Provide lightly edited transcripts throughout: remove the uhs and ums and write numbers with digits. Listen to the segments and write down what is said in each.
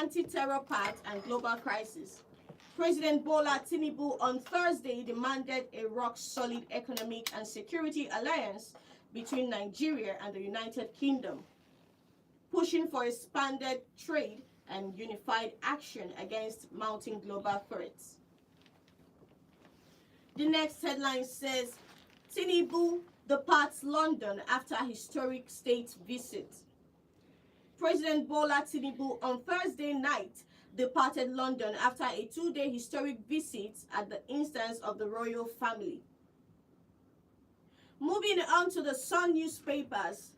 anti-terror pact and global crisis. President Bola Tinubu on Thursday demanded a rock-solid economic and security alliance between Nigeria and the United Kingdom, pushing for expanded trade and unified action against mounting global threats. The next headline says, Tinubu departs London after historic state visit. President Bola Tinubu on Thursday night departed London after a two-day historic visit at the instance of the royal family. Moving on to the Sun newspapers.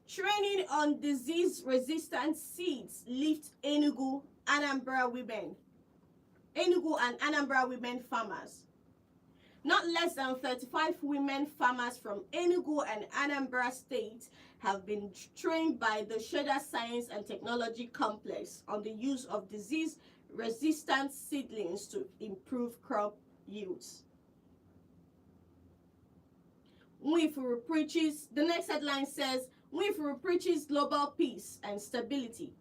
Training on disease-resistant seeds lift Enugu and Anambra women farmers. Not less than 35 women farmers from Enugu and Anambra states have been trained by the Sheda Science and Technology Complex on the use of disease-resistant seedlings to improve crop yields. The next headline says, Nwifuru preaches global peace and stability.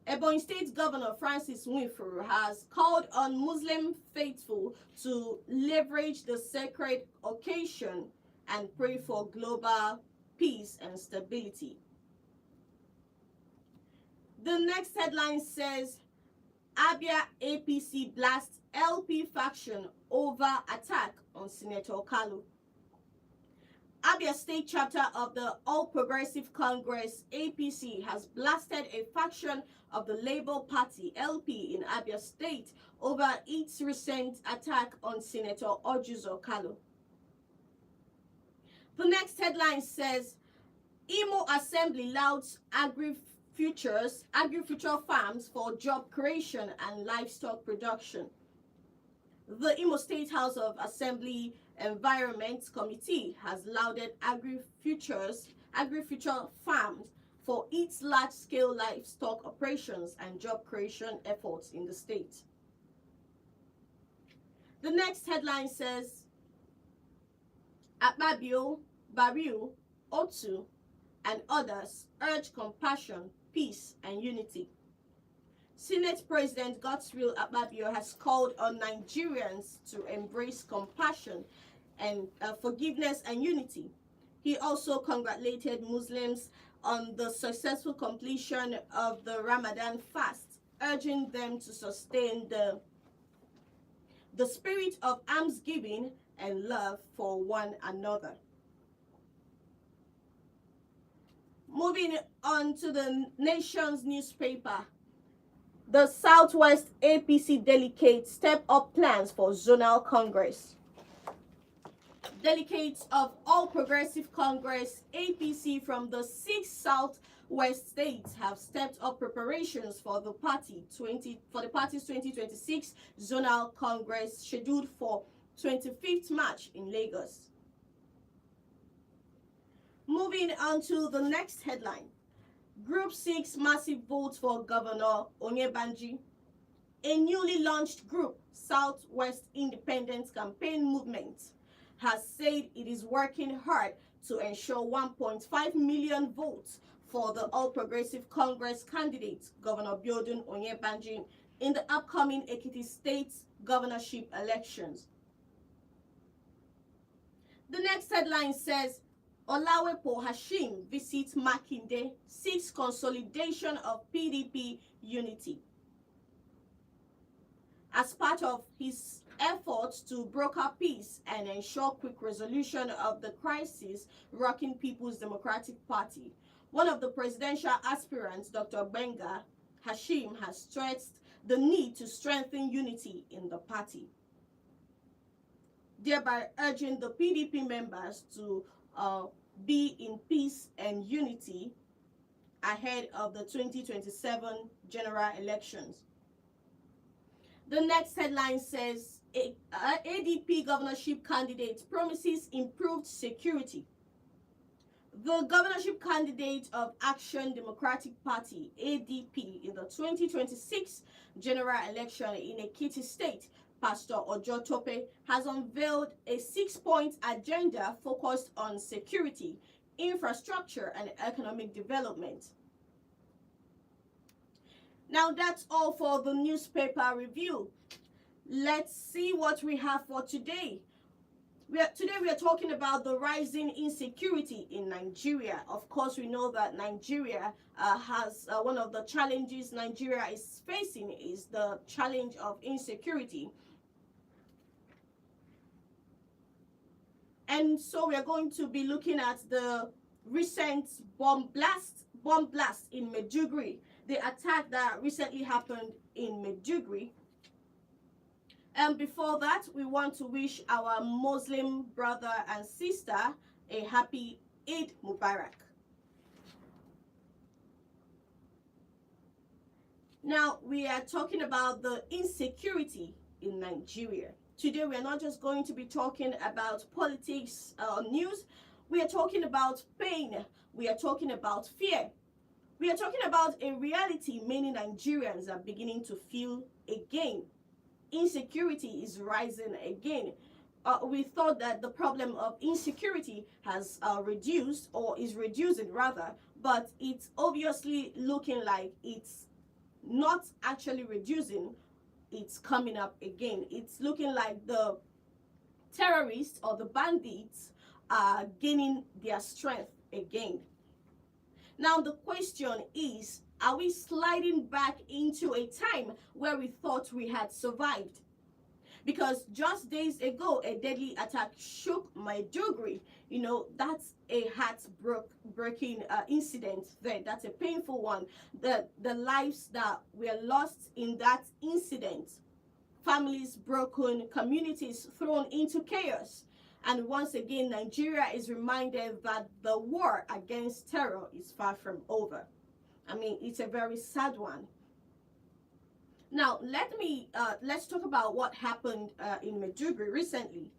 Ebonyi State Governor Francis Nwifuru has called on Muslim faithful to leverage the sacred occasion and pray for global peace and stability. The next headline says, Abia APC blasts LP faction over attack on Senator Kalu. Abia State chapter of the All Progressive Congress APC has blasted a faction of the Labour Party LP in Abia State over its recent attack on Senator Ojuzo Kalu. The next headline says, Imo Assembly louts agri-future farms for job creation and livestock production. The Imo State House of Assembly Environment Committee has lauded agri-future farms for its large-scale livestock operations and job creation efforts in the state. The next headline says, Akpabio, Bariu, Otu, and others urge compassion, peace, and unity. Senate President Godswill Akpabio has called on Nigerians to embrace compassion and forgiveness and unity. He also congratulated Muslims on the successful completion of the Ramadan fast, urging them to sustain the spirit of almsgiving and love for one another. Moving on to the Nation's newspaper. The Southwest APC delegates step up plans for zonal congress. Delegates of All Progressive Congress APC from the 6 Southwest states have stepped up preparations for the party's 2026 zonal congress scheduled for 25th March in Lagos. Moving on to the next headline. Group 6 massive votes for Governor Onyebanji. A newly launched group, Southwest Independence Campaign Movement, has said it is working hard to ensure 1.5 million votes for the All Progressive Congress candidate, Governor Biodun Onyebanji, in the upcoming Ekiti State governorship elections. The next headline says, Olawepo Hashim visits Makinde, seeks consolidation of PDP unity. As part of his efforts to broker peace and ensure quick resolution of the crisis rocking People's Democratic Party, one of the presidential aspirants, Dr. Benga Hashim, has stressed the need to strengthen unity in the party, thereby urging the PDP members to be in peace and unity ahead of the 2027 general elections. The next headline says, ADP governorship candidate promises improved security. The governorship candidate of Action Democratic Party, ADP, in the 2026 general election in Ekiti State, Pastor Ojo Tope, has unveiled a 6-point agenda focused on security, infrastructure, and economic development. Now that's all for the newspaper review. Let's see what we have for today. Today we are talking about the rising insecurity in Nigeria. Of course, we know that Nigeria has one of the challenges Nigeria is facing is the challenge of insecurity. And so we are going to be looking at the recent bomb blast in Maiduguri, the attack that recently happened in Maiduguri. And before that, we want to wish our Muslim brother and sister a happy Eid Mubarak. Now, we are talking about the insecurity in Nigeria. Today, we are not just going to be talking about politics or news. We are talking about pain. We are talking about fear. We are talking about a reality many Nigerians are beginning to feel again. Insecurity is rising again. We thought that the problem of insecurity has reduced, or is reducing rather, but it's obviously looking like it's not actually reducing. It's coming up again. It's looking like the terrorists or the bandits are gaining their strength again. Now the question is, are we sliding back into a time where we thought we had survived? Because just days ago, a deadly attack shook Maiduguri. You know, that's a heart-breaking incident there. That's a painful one. The lives that were lost in that incident, families broken, communities thrown into chaos. And once again, Nigeria is reminded that the war against terror is far from over. I mean, it's a very sad one. Now, let's talk about what happened in Maiduguri recently.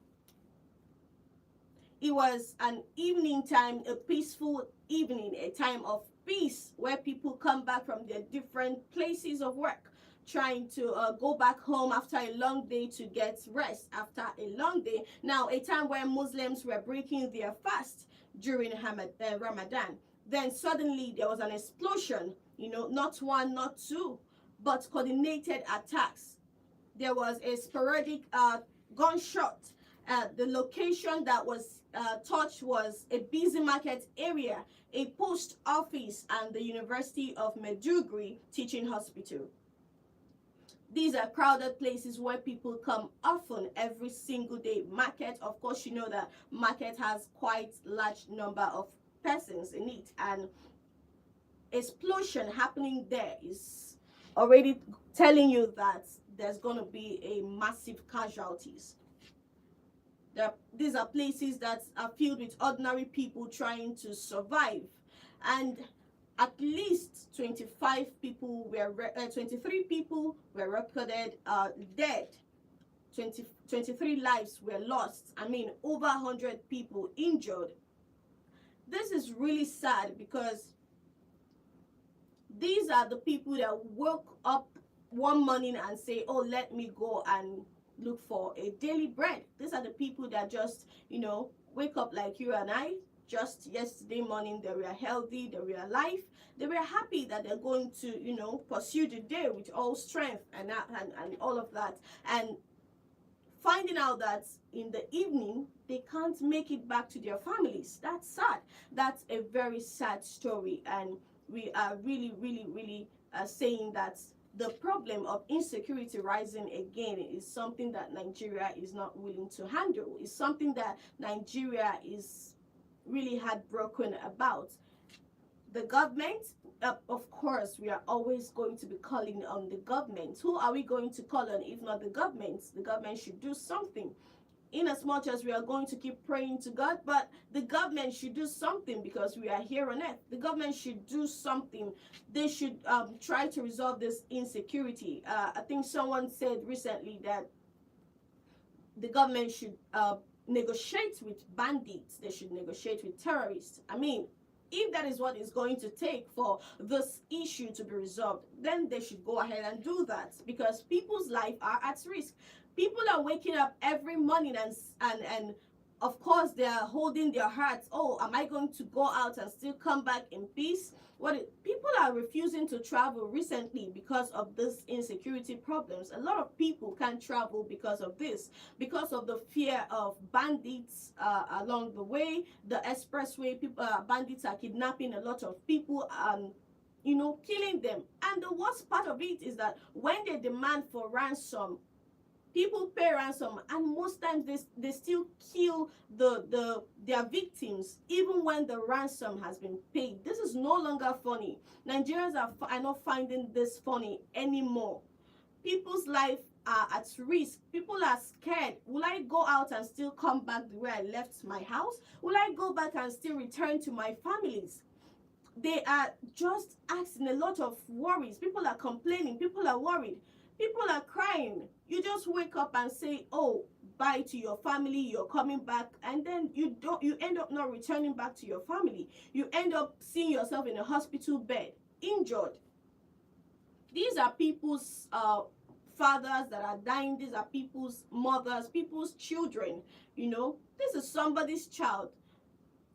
It was an evening time, a peaceful evening, a time of peace where people come back from their different places of work, trying to go back home after a long day to get rest after a long day. Now, a time where Muslims were breaking their fast during Ramadan. Then suddenly there was an explosion, you know, not one, not two, but coordinated attacks. There was a sporadic gunshot. The location that was touched was a busy market area, a post office, and the University of Maiduguri teaching hospital. These are crowded places where people come often every single day. Market, of course, you know that market has quite large number of persons in it, and explosion happening there is already telling you that there's going to be a massive casualties. These are places that are filled with ordinary people trying to survive, and at least 23 people were recorded dead. 23 lives were lost. I mean, over 100 people injured. This is really sad because these are the people that woke up one morning and say, oh, let me go and look for a daily bread. These are the people that just, you know, wake up like you and I. Just yesterday morning, they were healthy, they were alive, they were happy that they're going to, you know, pursue the day with all strength and all of that. And finding out that in the evening, they can't make it back to their families. That's sad. That's a very sad story. And we are really saying that the problem of insecurity rising again is something that Nigeria is not willing to handle. It's something that Nigeria is really heartbroken about. The government, of course, we are always going to be calling on the government. Who are we going to call on if not the government? The government should do something. In as much as we are going to keep praying to God, but the government should do something because we are here on earth. The government should do something. They should try to resolve this insecurity. I think someone said recently that the government should negotiate with bandits. They should negotiate with terrorists. I mean, if that is what it's going to take for this issue to be resolved, then they should go ahead and do that, because people's lives are at risk. People are waking up every morning and of course, they are holding their hearts. Oh, am I going to go out and still come back in peace? People are refusing to travel recently because of this insecurity problems. A lot of people can't travel because of this, because of the fear of bandits along the way, the expressway. People, bandits are kidnapping a lot of people and killing them. And the worst part of it is that when they demand for ransom, people pay ransom, and most times they still kill their victims even when the ransom has been paid. This is no longer funny. Nigerians are not finding this funny anymore. People's life are at risk. People are scared. Will I go out and still come back the way I left my house? Will I go back and still return to my families? They are just asking a lot of worries. People are complaining. People are worried. People are crying. You just wake up and say, oh, bye to your family, you're coming back, and then you end up not returning back to your family. You end up seeing yourself in a hospital bed, injured. These are people's fathers that are dying. These are people's mothers, people's children. This is somebody's child.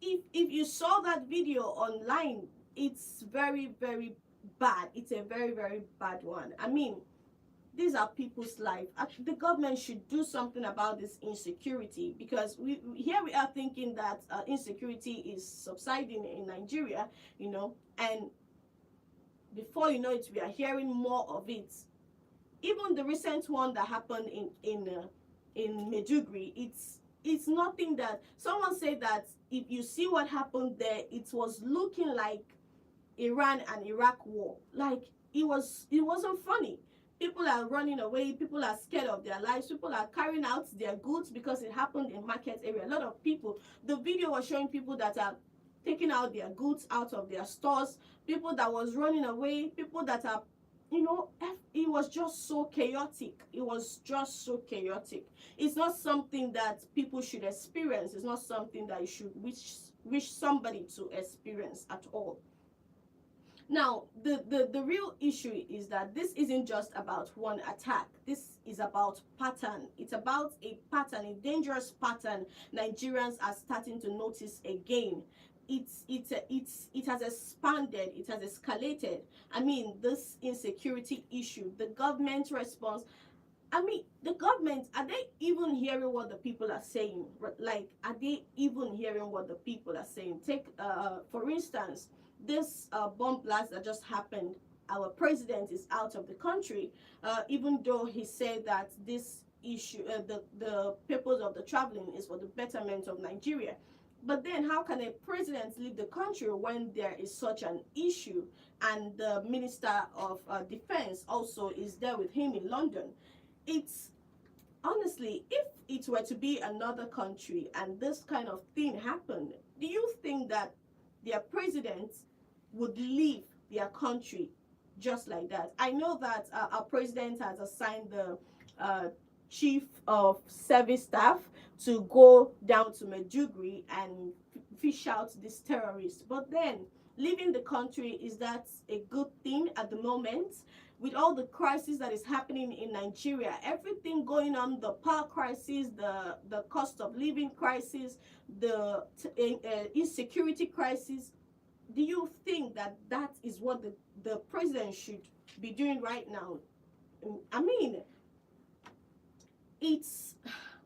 If you saw that video online, it's very, very bad. It's a very, very bad one. I mean, these are people's life. Actually, the government should do something about this insecurity, because we are thinking that insecurity is subsiding in Nigeria, and before you know it, we are hearing more of it. Even the recent one that happened in Maiduguri, it's nothing that someone said that if you see what happened there, it was looking like Iran and Iraq war. Like it wasn't funny. People are running away. People are scared of their lives. People are carrying out their goods because it happened in market area. A lot of people, the video was showing people that are taking out their goods out of their stores, people that was running away, people that are, it was just so chaotic. It was just so chaotic. It's not something that people should experience. It's not something that you should wish somebody to experience at all. Now, the real issue is that this isn't just about one attack. This is about pattern. It's about a pattern, a dangerous pattern Nigerians are starting to notice again. It has expanded, it has escalated. I mean, this insecurity issue, the government response. I mean, the government, are they even hearing what the people are saying? Like, are they even hearing what the people are saying? Take, for instance, this bomb blast that just happened. Our president is out of the country, even though he said that this issue, the purpose of the traveling is for the betterment of Nigeria. But then how can a president leave the country when there is such an issue, and the Minister of Defense also is there with him in London? It's honestly, if it were to be another country and this kind of thing happened, do you think that their president would leave their country just like that? I know that our president has assigned the chief of service staff to go down to Maiduguri and fish out these terrorists. But then, leaving the country, is that a good thing at the moment? With all the crisis that is happening in Nigeria, everything going on, the power crisis, the cost of living crisis, the insecurity crisis, do you think that is what the president should be doing right now? I mean,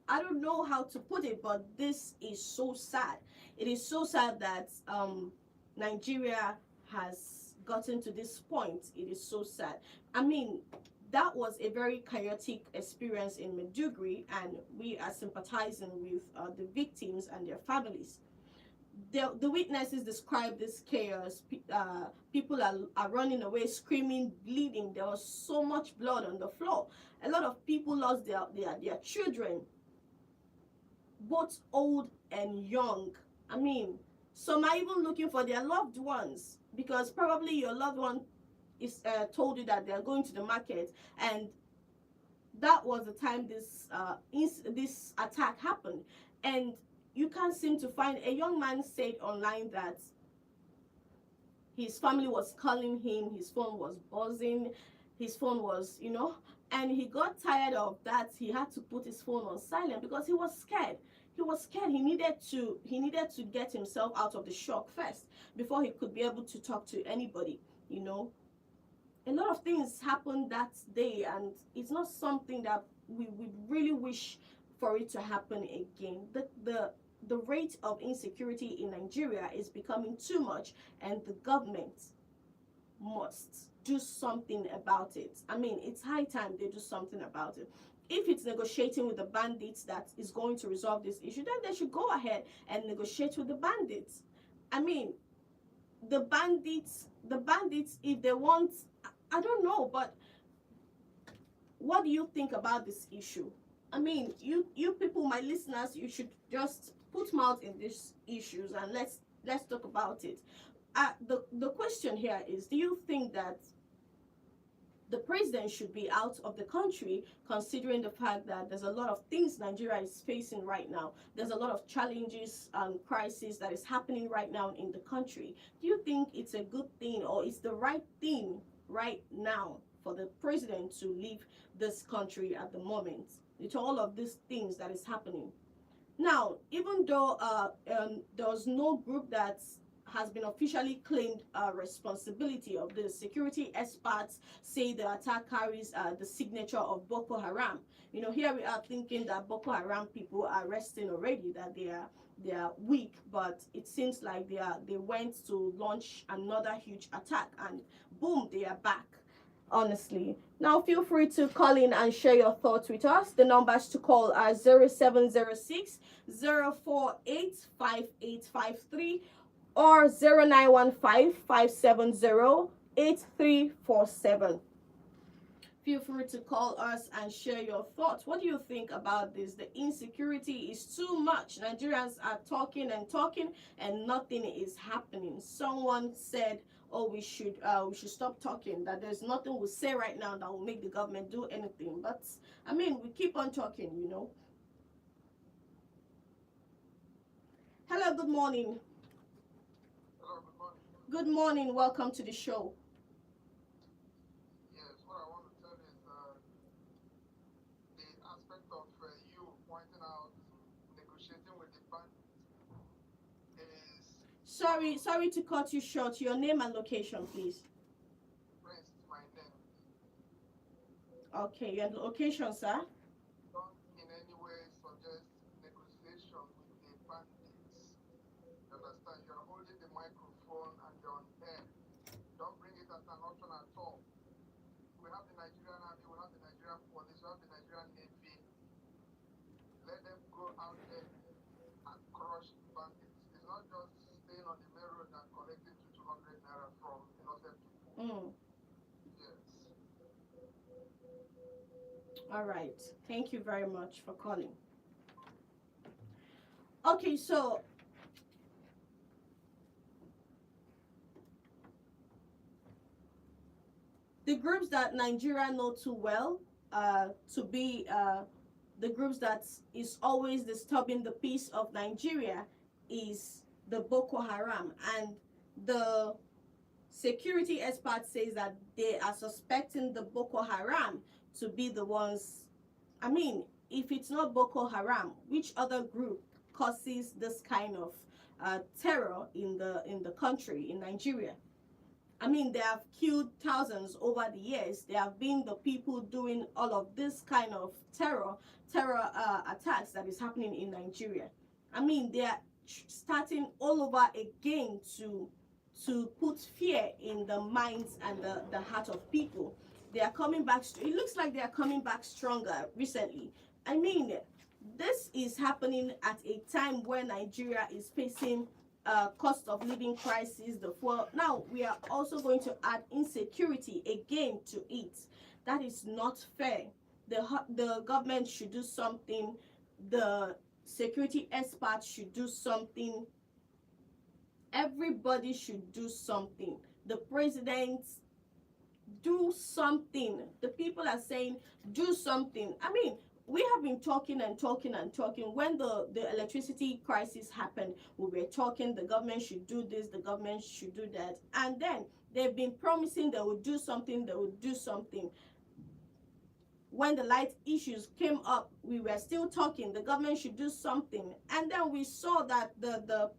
I don't know how to put it, but this is so sad. It is so sad that Nigeria has gotten to this point. It is so sad. I mean, that was a very chaotic experience in Maiduguri, and we are sympathizing with the victims and their families. The witnesses described this chaos. People are running away, screaming, bleeding. There was so much blood on the floor. A lot of people lost their children, both old and young. I mean, some are even looking for their loved ones, because probably your loved one is told you that they're going to the market, and that was the time this attack happened. And you can't seem to find. A young man said online that his family was calling him, his phone was buzzing, his phone was, and he got tired of that. He had to put his phone on silent because he was scared. He was scared. He needed to get himself out of the shock first before he could be able to talk to anybody. You know, a lot of things happened that day, and it's not something that we really wish for it to happen again. The rate of insecurity in Nigeria is becoming too much, and the government must do something about it. I mean, it's high time they do something about it. If it's negotiating with the bandits that is going to resolve this issue, then they should go ahead and negotiate with the bandits. I mean, the bandits, if they want, I don't know, but what do you think about this issue? I mean, you people, my listeners, you should just put mouth in these issues, and let's talk about it. The question here is, do you think that the president should be out of the country, considering the fact that there's a lot of things Nigeria is facing right now? There's a lot of challenges and crises that is happening right now in the country. Do you think it's a good thing, or it's the right thing right now for the president to leave this country at the moment, with all of these things that is happening? Now, even though there's no group that has been officially claimed responsibility of the security experts say the attack carries the signature of Boko Haram. You know, here we are thinking that Boko Haram people are resting already, that they are weak, but it seems like they went to launch another huge attack, and boom, they are back. Honestly, now feel free to call in and share your thoughts with us. The numbers to call are 0706 048 5853 or 0915 570 8347. Feel free to call us and share your thoughts. What do you think about this? The insecurity is too much. Nigerians are talking and talking, and nothing is happening. Someone said, oh, we should stop talking, that there's nothing we say right now that will make the government do anything. But I mean, we keep on talking, you know. Hello, good morning. Hello, good morning. Good morning, welcome to the show. Yes, what I want to tell is the aspect of you pointing out negotiating with the bank is Sorry to cut you short. Your name and location, please. Prince, my name. Okay, your location, sir. Don't in any way suggest negotiation with the bandits. You understand? You're holding the microphone and you're on air. Don't bring it as an option at all. We have the Nigerian Army, we have the Nigerian Police, we have the Nigerian Navy. Let them go out there and crush bandits. It's not just staying on the main road and collecting 200 naira from innocent people. Yes. All right. Thank you very much for calling. Okay, so the groups that Nigeria know too well to be the groups that is always disturbing the peace of Nigeria is the Boko Haram, and the security expert says that they are suspecting the Boko Haram to be the ones. I mean, if it's not Boko Haram, which other group causes this kind of terror in the country, in Nigeria? I mean, they have killed thousands over the years. They have been the people doing all of this kind of terror attacks that is happening in Nigeria. I mean, they are starting all over again to put fear in the minds and the heart of people. They are coming back. It looks like they are coming back stronger recently. I mean, this is happening at a time where Nigeria is facing cost of living crisis, the fuel. Now we are also going to add insecurity again to it. That is not fair. The government should do something. The security experts should do something. Everybody should do something. The president, do something. The people are saying do something. I mean, we have been talking and talking and talking. When the electricity crisis happened, we were talking the government should do this, the government should do that, and then they've been promising they would do something, they would do something. when the light issues came up, we were still talking the government should do something, and then we saw that the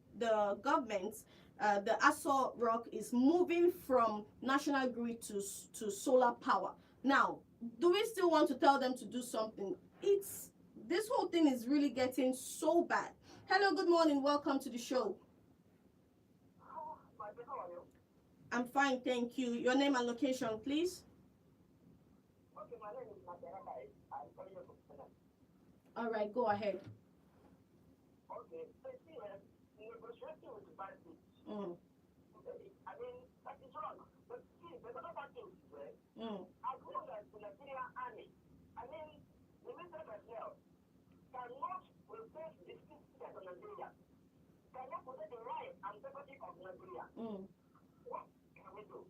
government, the ISWAP is moving from national grid to solar power. Now, do we still want to tell them to do something? It's this whole thing is really getting so bad. Hello, good morning, welcome to the show. I'm fine, thank you. Your name and location, please. Okay, my name is Madaraba. I'm calling you from Finland. All right, go ahead. Okay, so see, negotiating with the bandits. Mm. I mean, that is wrong. But see, there's another thing, right? As long as the Nigerian army, I mean, the minister personnel cannot protect the citizens of Nigeria, cannot protect the life and property of Nigeria. What can we do?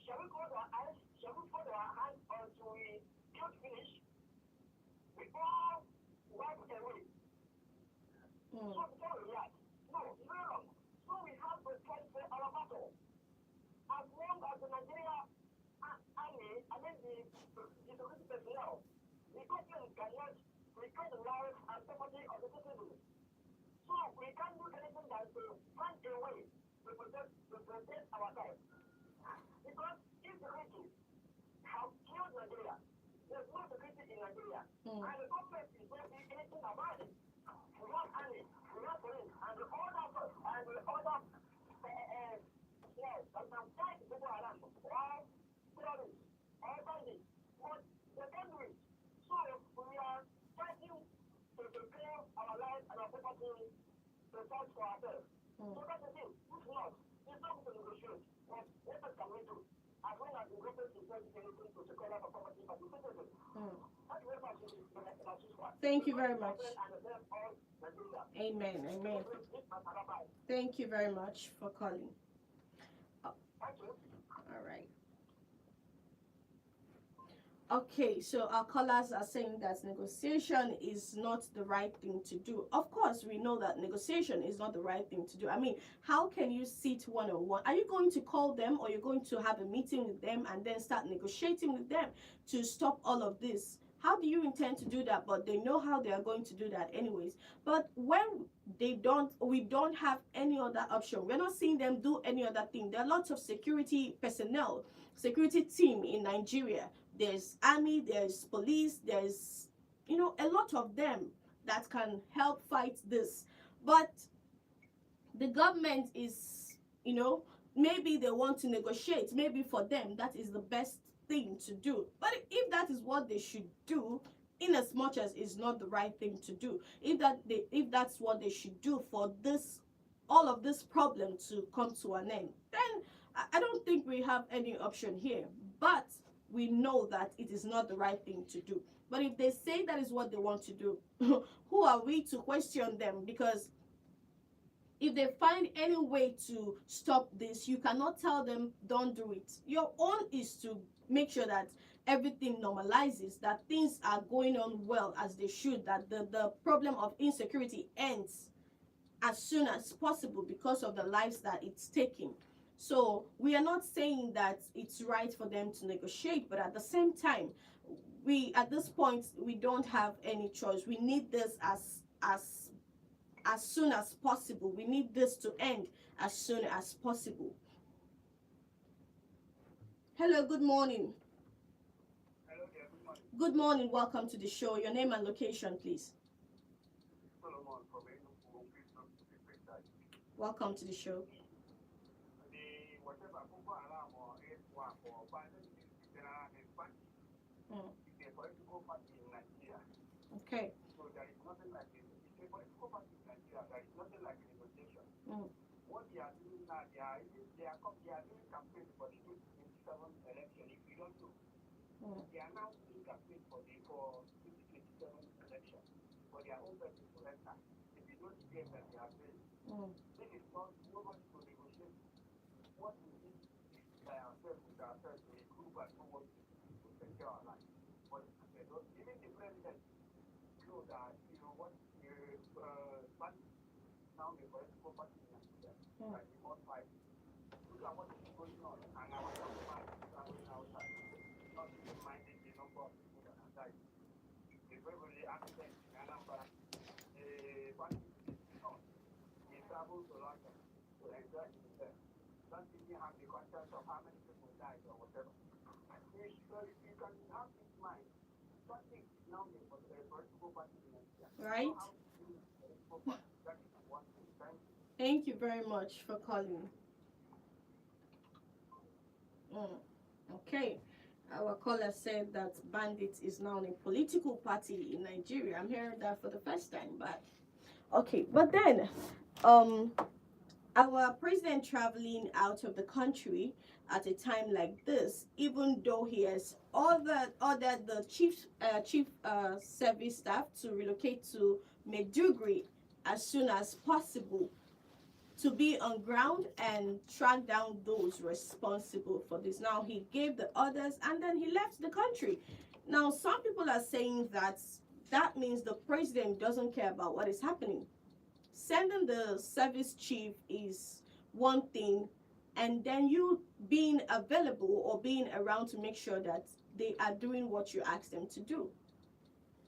Shall we close our eyes? Shall we fold our hands until we can't finish? We all wipe away. So before we react, no, it's very wrong. So we have to fight for our battle. As long as the Nigerian army, I mean the security personnel, the government cannot protect the life and property of the citizens. So we can't do anything than to find a way to protect our lives. Because insecurity have killed Nigeria. There's no security in Nigeria. And the government is not doing anything about it. We have army, we have police, and the other yes, that can fight Boko Haram, or terrorists, or bandits. But they can't do it. So we are fighting to secure our lives and our property to fight for ourselves. So that's the thing. If not, it's not to negotiate. What else can we do? As long as the government is not doing anything to secure our property for the citizens. Thank you very much. Amen. Amen. Thank you very much for calling. Oh. All right. Okay, so our callers are saying that negotiation is not the right thing to do. Of course, we know that negotiation is not the right thing to do. I mean, how can you sit one-on-one? Are you going to call them, or you're going to have a meeting with them and then start negotiating with them to stop all of this? How do you intend to do that? But they know how they are going to do that anyways. But when they don't, we don't have any other option. We're not seeing them do any other thing. There are lots of security personnel, security team in Nigeria. There's army, there's police, there's, a lot of them that can help fight this. But the government is, maybe they want to negotiate. Maybe for them, that is the best thing to do. But if that is what they should do, in as much as it's not the right thing to do, if that's what they should do for this, all of this problem to come to an end, then I don't think we have any option here. But we know that it is not the right thing to do. But if they say that is what they want to do, who are we to question them? Because if they find any way to stop this, you cannot tell them don't do it. Your own is to make sure that everything normalizes, that things are going on well as they should, that the problem of insecurity ends as soon as possible because of the lives that it's taking. So we are not saying that it's right for them to negotiate, but at the same time, at this point, we don't have any choice. We need this as soon as possible. We need this to end as soon as possible. Hello, good morning. Hello there, good morning. Good morning, welcome to the show. Your name and location, please. Solomon from Welcome to the show. Whatever Boko Haram or ISWAP or banditry is a political party in Nigeria. Okay. So there is nothing like it. It's a political party in Nigeria. There is nothing like negotiation. What they are doing now, they are doing campaign for the 2027 election. If you don't know, they are now doing campaign for 2027 election for their own personal enter. If you don't hear that they are doing, this is not nobody to negotiate. What we need is by ourselves with ourselves to improve and know what to secure our life. But even the president know that what now the political party in Nigeria that we must fight. Look at what is going on, and our young man is traveling outside, not even minding the number of people that are dying. the accident in Anambra, the bandit he traveled to London to enjoy himself. Don't even have the conscience of how many people died or whatever. So you can have this mind. Something is now the political party in Nigeria. Right. So how to do political party? That is one thing. Thank you. Thank you very much for calling. Okay. Our caller said that Bandit is now a political party in Nigeria. I'm hearing that for the first time, but okay. But then, our president traveling out of the country at a time like this, even though he has ordered the chief service staff to relocate to Maiduguri as soon as possible, to be on ground and track down those responsible for this. Now, he gave the orders and then he left the country. Now, some people are saying that means the president doesn't care about what is happening. Sending the service chief is one thing, and then you being available or being around to make sure that they are doing what you ask them to do.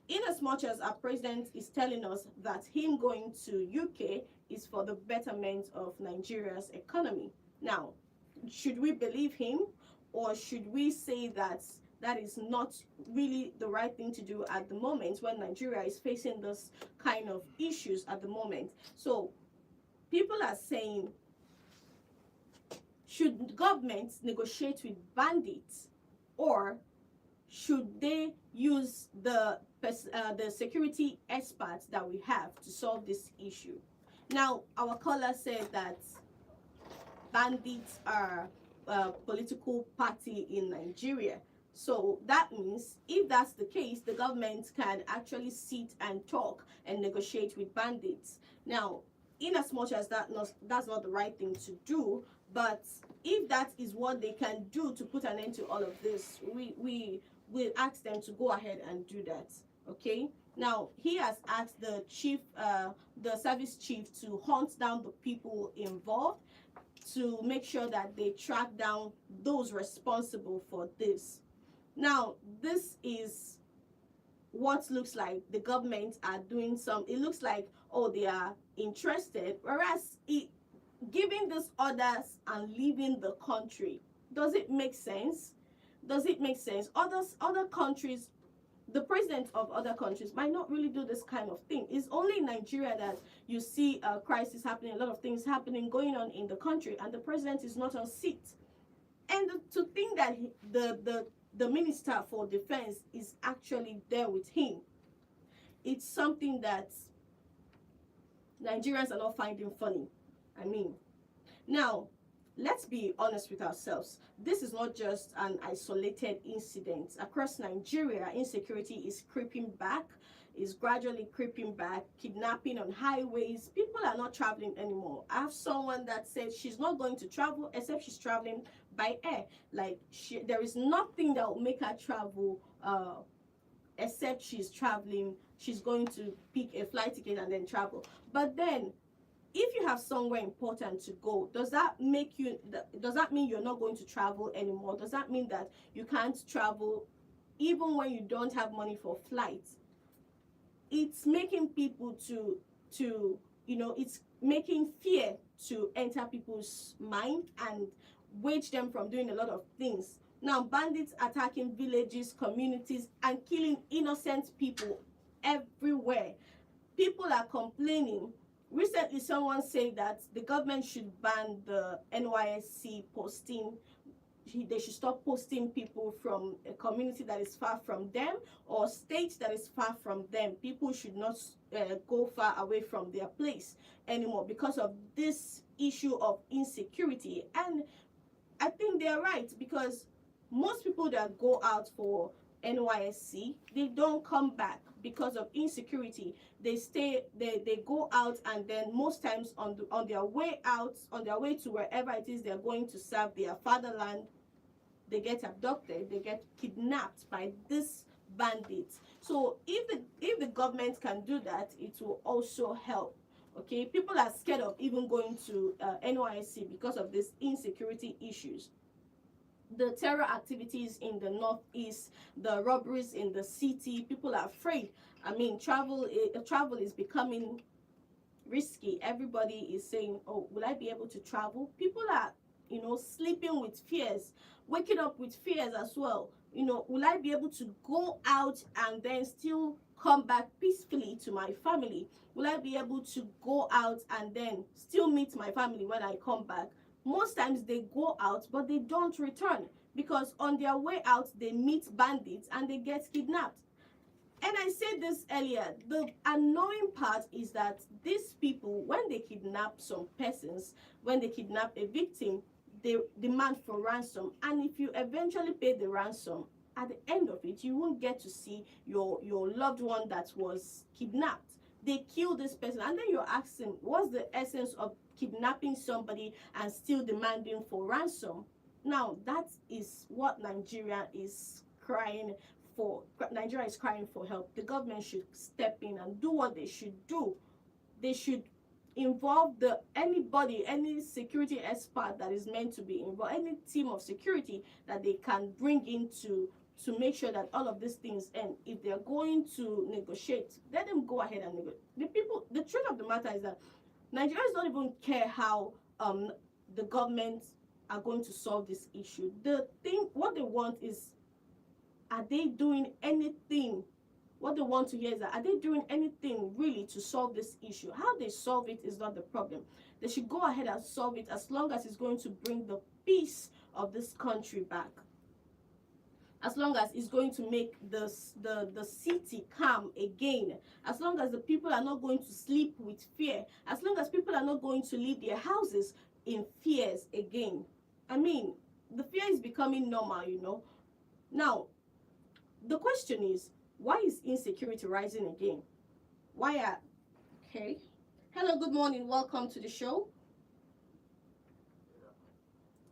In as much as our president is telling us that him going to UK is for the betterment of Nigeria's economy. Now, should we believe him, or should we say that that is not really the right thing to do at the moment when Nigeria is facing this kind of issues at the moment? So people are saying, should governments negotiate with bandits, or should they use the security experts that we have to solve this issue? Now, our caller said that bandits are a political party in Nigeria. So that means if that's the case, the government can actually sit and talk and negotiate with bandits. Now, in as much as that's not the right thing to do, but if that is what they can do to put an end to all of this, we will ask them to go ahead and do that. Okay. Now, he has asked the service chief to hunt down the people involved to make sure that they track down those responsible for this. Now, this is what looks like the government are doing it looks like, oh, they are interested, whereas giving these orders and leaving the country, does it make sense? Does it make sense? Other countries, the presidents of other countries might not really do this kind of thing. It's only in Nigeria that you see a crisis happening, a lot of things happening, going on in the country, and the president is not on seat. And to think that the minister for defense is actually there with him, it's something that Nigerians are not finding funny. I mean, now, let's be honest with ourselves. This is not just an isolated incident. Across Nigeria, insecurity is creeping back, is gradually creeping back. Kidnapping on highways. People are not traveling anymore. I have someone that said she's not going to travel except she's traveling by air. Like, there is nothing that will make her travel except she's traveling. She's going to pick a flight ticket and then travel. But then, if you have somewhere important to go, does that mean you're not going to travel anymore? Does that mean that you can't travel even when you don't have money for flights? It's making people it's making fear to enter people's mind and wage them from doing a lot of things. Now, bandits attacking villages, communities, and killing innocent people everywhere. People are complaining. Recently, someone said that the government should ban the NYSC posting. They should stop posting people from a community that is far from them or state that is far from them. People should not go far away from their place anymore because of this issue of insecurity. And I think they're right, because most people that go out for NYSC, they don't come back because of insecurity. They go out, and then most times on their way out, on their way to wherever it is they're going to serve their fatherland, they get abducted, they get kidnapped by this bandits. So if the government can do that, it will also help. Okay, people are scared of even going to NYSC because of these insecurity issues. the terror activities in the northeast, the robberies in the city, people are afraid. I mean, travel is becoming risky. Everybody is saying, oh, will I be able to travel? People are, sleeping with fears, waking up with fears as well. Will I be able to go out and then still come back peacefully to my family? Will I be able to go out and then still meet my family when I come back? Most times they go out, but they don't return, because on their way out they meet bandits and they get kidnapped. And I said this earlier, the annoying part is that these people, when they kidnap some persons, when they kidnap a victim, they demand for ransom. And if you eventually pay the ransom, at the end of it, you won't get to see your loved one that was kidnapped. They kill this person, and then you're asking, what's the essence of kidnapping somebody and still demanding for ransom? Now, that is what Nigeria is crying for. Nigeria is crying for help. The government should step in and do what they should do. They should involve any security expert that is meant to be involved, any team of security that they can bring in to make sure that all of these things end. If they're going to negotiate, let them go ahead and negotiate. The truth of the matter is that Nigerians don't even care how the government are going to solve this issue. What they want is, are they doing anything? What they want to hear is that, are they doing anything really to solve this issue? How they solve it is not the problem. They should go ahead and solve it, as long as it's going to bring the peace of this country back. As long as it's going to make the city calm again, as long as the people are not going to sleep with fear, as long as people are not going to leave their houses in fears again. I mean, the fear is becoming normal. Now, the question is, why is insecurity rising again? Okay. Hello, good morning. Welcome to the show.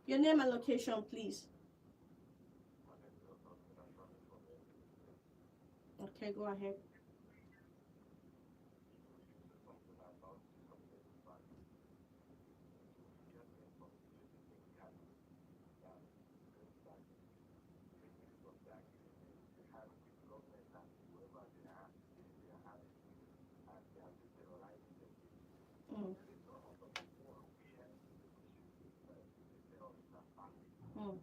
Your name and location, please. Okay, go ahead. Mm. Mm.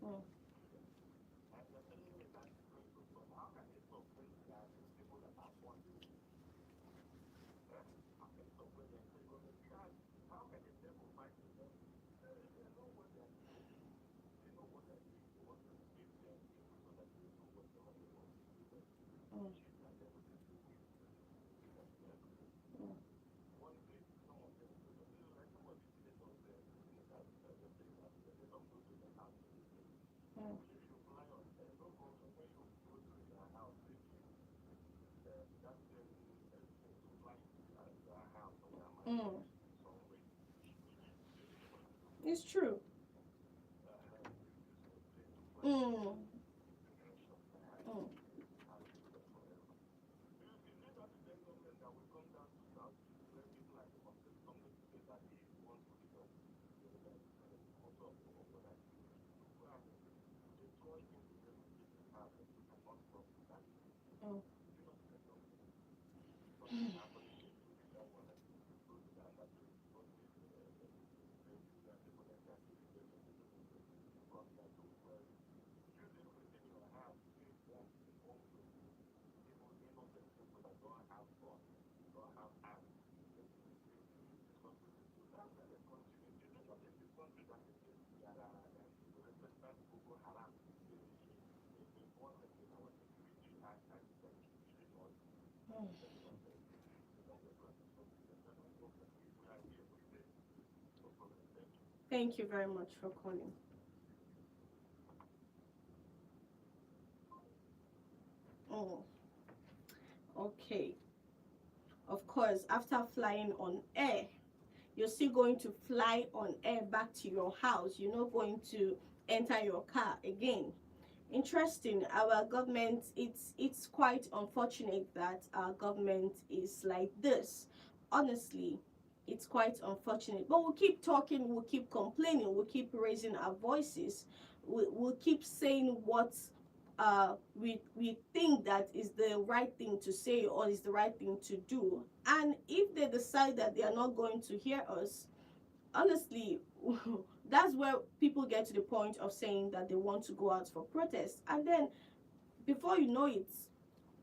Mm. Mm. Mm. Mm. It's true. Mm. Mm. Mm. Mm. Thank you very much for calling. Oh, okay. Of course, after flying on air, you're still going to fly on air back to your house. You're not going to enter your car again. Interesting. Our government, it's quite unfortunate that our government is like this. Honestly, it's quite unfortunate. But we'll keep talking, we'll keep complaining, we'll keep raising our voices, we'll keep saying what we think that is the right thing to say or is the right thing to do. And if they decide that they are not going to hear us, honestly, that's where people get to the point of saying that they want to go out for protest, and then before you know it,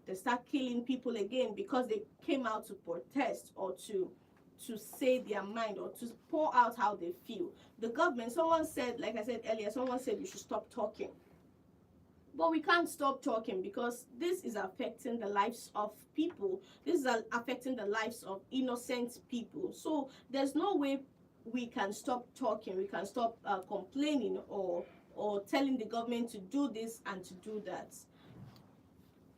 they start killing people again because they came out to protest or to say their mind or to pour out how they feel. The government, someone said, like I said earlier, someone said we should stop talking. But we can't stop talking because this is affecting the lives of people. This is affecting the lives of innocent people. So there's no way we can stop talking. We can stop complaining or telling the government to do this and to do that.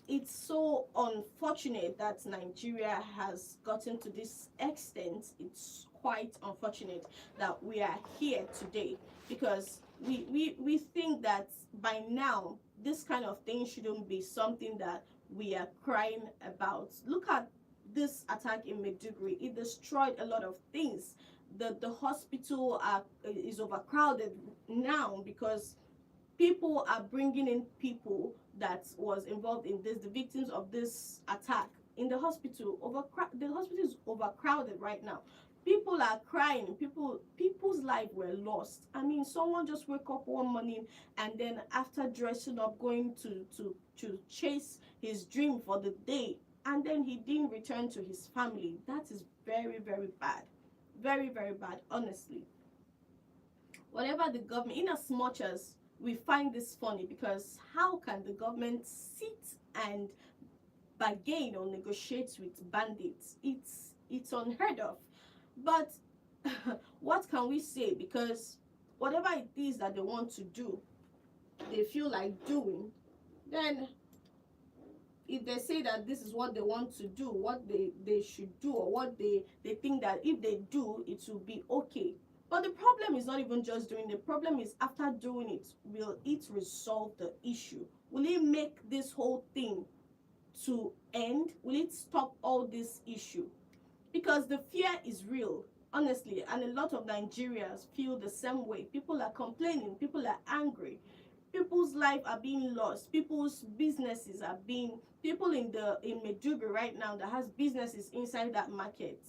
It's so unfortunate that Nigeria has gotten to this extent. It's quite unfortunate that we are here today, because we think that by now this kind of thing shouldn't be something that we are crying about. Look at this attack in Maiduguri. It destroyed a lot of things. The hospital is overcrowded now because people are bringing in people that was involved in this, the victims of this attack in the hospital. The hospital is overcrowded right now. People are crying. People's lives were lost. I mean, someone just wake up one morning and then after dressing up, going to chase his dream for the day, and then he didn't return to his family. That is very, very bad. Very, very bad, honestly. Whatever the government, in as much as we find this funny, because how can the government sit and bargain or negotiate with bandits? It's unheard of. But what can we say? Because whatever it is that they want to do, they feel like doing, then if they say that this is what they want to do, what they should do, or what they think that if they do, it will be okay. But the problem is not even just doing. The problem is after doing it, will it resolve the issue? Will it make this whole thing to end? Will it stop all this issue? Because the fear is real, honestly, and a lot of Nigerians feel the same way. People are complaining, people are angry, people's lives are being lost, people's businesses are being, people in Maiduguri right now that has businesses inside that market,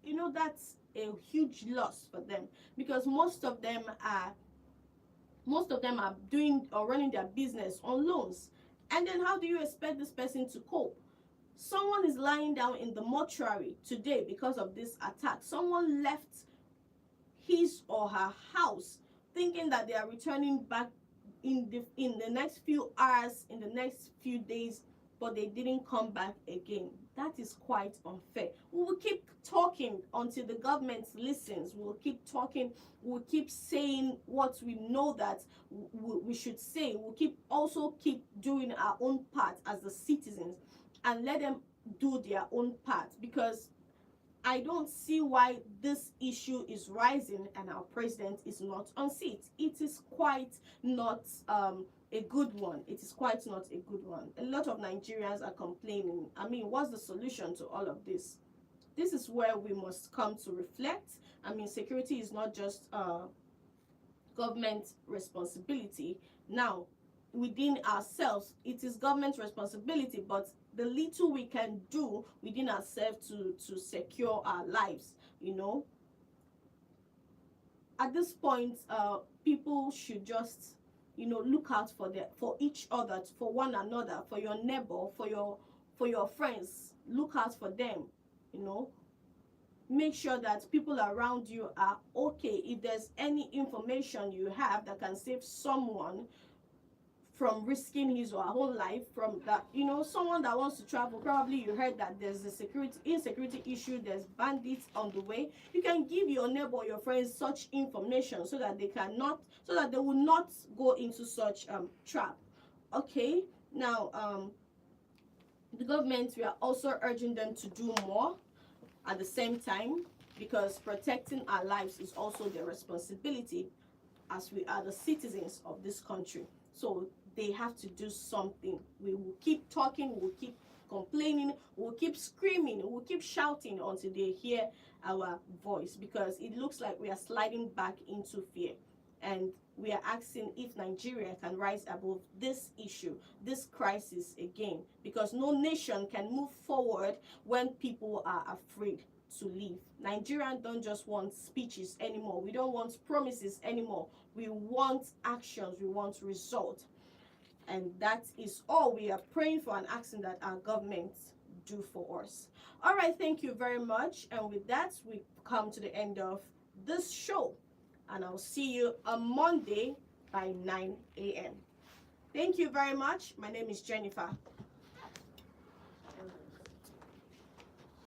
you know, that's a huge loss for them, because most of them are doing or running their business on loans. And then how do you expect this person to cope? Someone is lying down in the mortuary today because of this attack. Someone left his or her house thinking that they are returning back in the next few hours, in the next few days, but they didn't come back again. That is quite unfair. We will keep talking until the government listens. We'll keep talking. We'll keep saying what we know that we should say. We'll keep doing our own part as the citizens, and let them do their own part, because I don't see why this issue is rising and our president is not on seat. It is quite not a good one. It is quite not a good one. A lot of Nigerians are complaining. I mean, what's the solution to all of this? This is where we must come to reflect. I mean, security is not just government responsibility. Now, within ourselves, it is government responsibility, but the little we can do within ourselves to secure our lives, you know. At this point, people should just, you know, look out for each other, for one another, for your neighbor, for your friends. Look out for them, you know. Make sure that people around you are okay. If there's any information you have that can save someone from risking his or her whole life, from that, you know, someone that wants to travel, probably you heard that there's a insecurity issue, there's bandits on the way, you can give your neighbor, your friends such information so that they will not go into such trap. Okay, now The government, we are also urging them to do more at the same time, because protecting our lives is also their responsibility, as we are the citizens of this country. So they have to do something. We will keep talking, we will keep complaining, we will keep screaming, we will keep shouting until they hear our voice, because it looks like we are sliding back into fear. And we are asking if Nigeria can rise above this issue, this crisis again, because no nation can move forward when people are afraid to live. Nigerians don't just want speeches anymore. We don't want promises anymore. We want actions. We want results. And that is all we are praying for and asking that our government do for us. All right, thank you very much. And with that, we come to the end of this show. And I'll see you on Monday by 9 a.m. Thank you very much. My name is Jennifer.